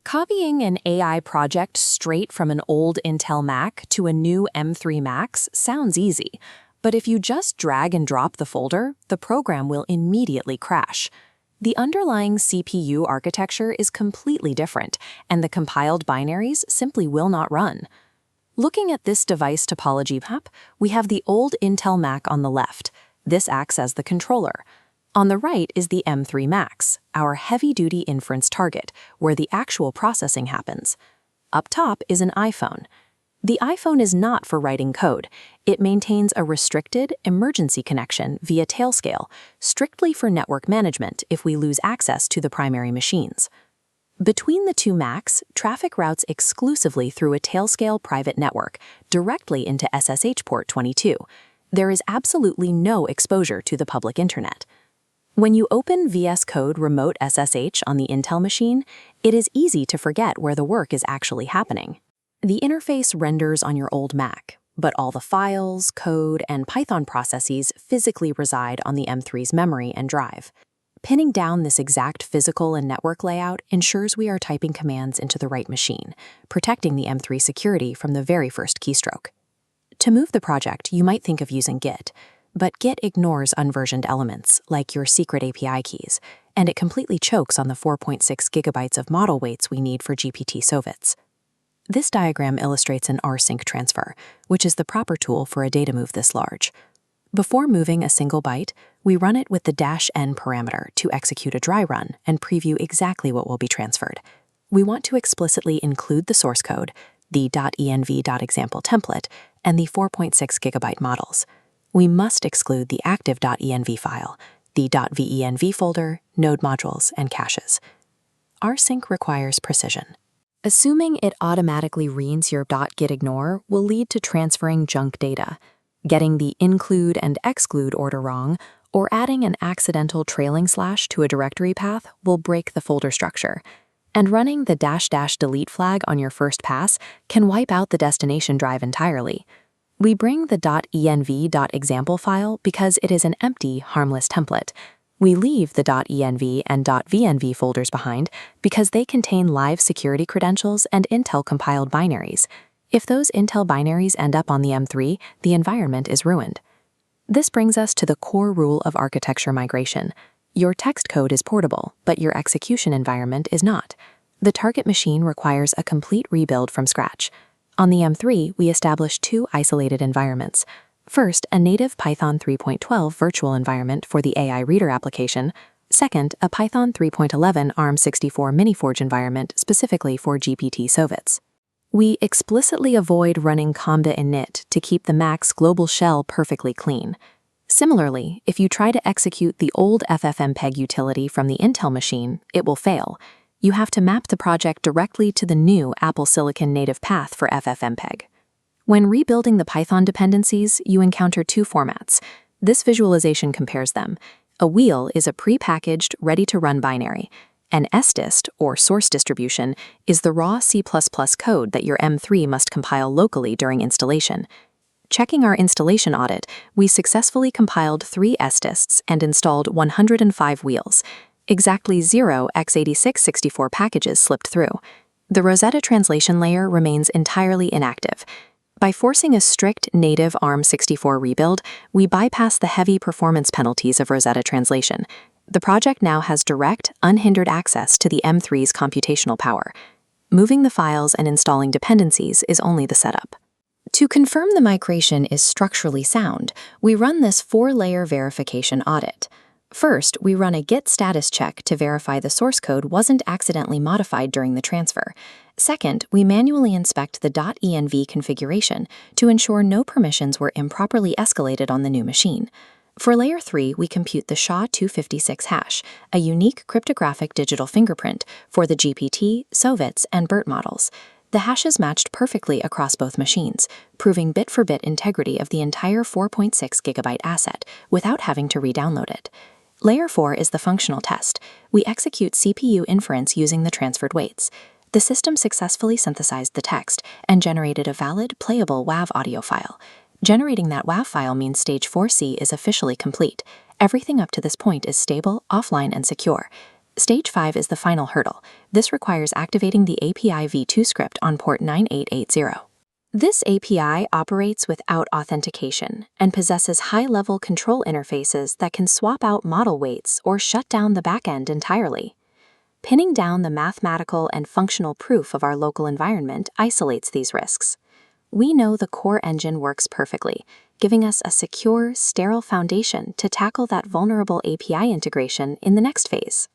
Copying an AI project straight from an old Intel Mac to a new M3 Max sounds easy, but if you just drag and drop the folder, the program will immediately crash. The underlying CPU architecture is completely different, and the compiled binaries simply will not run. Looking at this device topology map, we have the old Intel Mac on the left. This acts as the controller. On the right is the M3 Max, our heavy-duty inference target, where the actual processing happens. Up top is an iPhone. The iPhone is not for writing code. It maintains a restricted emergency connection via Tailscale, strictly for network management if we lose access to the primary machines. Between the two Macs, traffic routes exclusively through a Tailscale private network, directly into SSH port 22. There is absolutely no exposure to the public internet. When you open VS Code Remote SSH on the Intel machine, it is easy to forget where the work is actually happening. The interface renders on your old Mac, but all the files, code, and Python processes physically reside on the M3's memory and drive. Pinning down this exact physical and network layout ensures we are typing commands into the right machine, protecting the M3 security from the very first keystroke. To move the project, you might think of using Git, but Git ignores unversioned elements, like your secret API keys, and it completely chokes on the 4.6 gigabytes of model weights we need for GPT-SoVITS. This diagram illustrates an rsync transfer, which is the proper tool for a data move this large. Before moving a single byte, we run it with the -n parameter to execute a dry run and preview exactly what will be transferred. We want to explicitly include the source code, the .env.example template, and the 4.6 gigabyte models. We must exclude the active.env file, the .venv folder, node modules, and caches. rsync requires precision. Assuming it automatically reads your .gitignore will lead to transferring junk data. Getting the include and exclude order wrong, or adding an accidental trailing slash to a directory path will break the folder structure. And running the --delete flag on your first pass can wipe out the destination drive entirely. We bring the .env.example file because it is an empty, harmless template. We leave the .env and .venv folders behind because they contain live security credentials and Intel-compiled binaries. If those Intel binaries end up on the M3, the environment is ruined. This brings us to the core rule of architecture migration. Your text code is portable, but your execution environment is not. The target machine requires a complete rebuild from scratch. On the M3, we established two isolated environments. First, a native Python 3.12 virtual environment for the AI reader application. Second, a Python 3.11 ARM64 miniforge environment specifically for GPT-SoVITS. We explicitly avoid running Conda init to keep the Mac's global shell perfectly clean. Similarly, if you try to execute the old FFmpeg utility from the Intel machine, it will fail. You have to map the project directly to the new Apple Silicon native path for FFmpeg. When rebuilding the Python dependencies, you encounter two formats. This visualization compares them. A wheel is a pre-packaged, ready-to-run binary. An sdist, or source distribution, is the raw C++ code that your M3 must compile locally during installation. Checking our installation audit, we successfully compiled 3 sdists and installed 105 wheels. Exactly 0 x86-64 packages slipped through. The Rosetta translation layer remains entirely inactive. By forcing a strict native ARM64 rebuild, we bypass the heavy performance penalties of Rosetta translation. The project now has direct, unhindered access to the M3's computational power. Moving the files and installing dependencies is only the setup. To confirm the migration is structurally sound, we run this 4-layer verification audit. First, we run a git status check to verify the source code wasn't accidentally modified during the transfer. Second, we manually inspect the .env configuration to ensure no permissions were improperly escalated on the new machine. For layer 3, we compute the SHA-256 hash, a unique cryptographic digital fingerprint for the GPT, SoVITS, and BERT models. The hashes matched perfectly across both machines, proving bit-for-bit integrity of the entire 4.6 gigabyte asset without having to re-download it. Layer 4 is the functional test. We execute CPU inference using the transferred weights. The system successfully synthesized the text and generated a valid, playable WAV audio file. Generating that WAV file means Stage 4C is officially complete. Everything up to this point is stable, offline, and secure. Stage 5 is the final hurdle. This requires activating the API v2 script on port 9880. This API operates without authentication and possesses high-level control interfaces that can swap out model weights or shut down the backend entirely. Pinning down the mathematical and functional proof of our local environment isolates these risks. We know the core engine works perfectly, giving us a secure, sterile foundation to tackle that vulnerable API integration in the next phase.